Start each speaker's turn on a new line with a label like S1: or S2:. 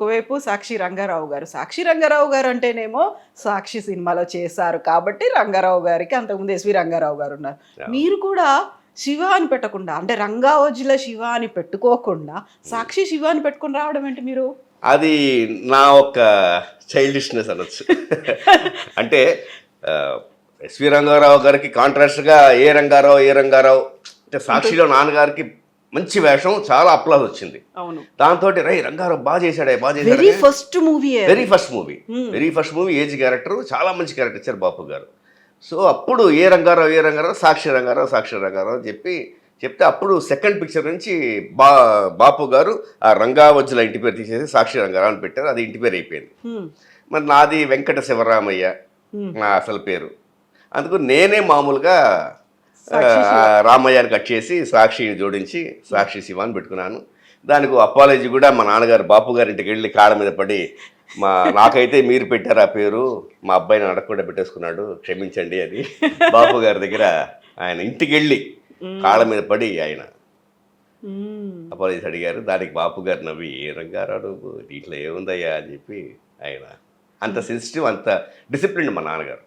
S1: ఒకవైపు సాక్షి రంగారావు గారు. సాక్షి రంగారావు గారు అంటేనేమో సాక్షి సినిమాలో చేశారు కాబట్టి రంగారావు గారికి అంతకుముందు ఎస్వి రంగారావు గారు ఉన్నారు.
S2: అవును.
S1: మీరు కూడా శివ అని పెట్టకుండా అంటే రంగావోజుల శివ అని పెట్టుకోకుండా సాక్షి శివ అని పెట్టుకొని రావడం ఏంటి మీరు?
S2: అది నా ఒక చైల్డిష్నెస్ అనొచ్చు. అంటే ఎస్వి రంగారావు గారికి కాంట్రాస్ట్గా ఏ రంగారావు అంటే సాక్షిలో నాన్నగారికి మంచి వేషం, చాలా అప్లాజ్ వచ్చింది.
S1: అవును.
S2: దాంతో రై రంగారావు బాగా చేశాడే
S1: very first movie
S2: very first movie age character, చాలా మంచి క్యారెక్టర్ ఇచ్చారు బాపు గారు. సో అప్పుడు ఏ రంగారావు సాక్షి రంగారావు అని చెప్తే అప్పుడు సెకండ్ పిక్చర్ నుంచి బాపు గారు ఆ రంగావజ్జుల ఇంటి పేరు తీసేసి సాక్షి రంగారావు అని పెట్టారు. అది ఇంటి పేరు అయిపోయింది. మరి నాది వెంకట శివరామయ్య నా అసలు పేరు. అందుకు నేనే మామూలుగా రామయ్యని కట్ చేసి సాక్షిని జోడించి సాక్షి శివ అని పెట్టుకున్నాను. దానికి అపాలజీ కూడా మా నాన్నగారు బాపు గారి ఇంటికి వెళ్ళి కాళ్ళ మీద పడి, నాకైతే మీరు పెట్టారు ఆ పేరు, మా అబ్బాయిని అడగకుండా పెట్టేసుకున్నాడు, క్షమించండి అని బాపు గారి దగ్గర ఆయన ఇంటికి వెళ్ళి కాళ్ళ మీద పడి ఆయన అపాలజీ అడిగారు. దానికి బాపు గారు నవ్వి, ఏ రంగారావు దీంట్లో ఏముందయ్యా అని చెప్పి ఆయన అంత సెన్సిటివ్, అంత డిసిప్లిన్ మా నాన్నగారు.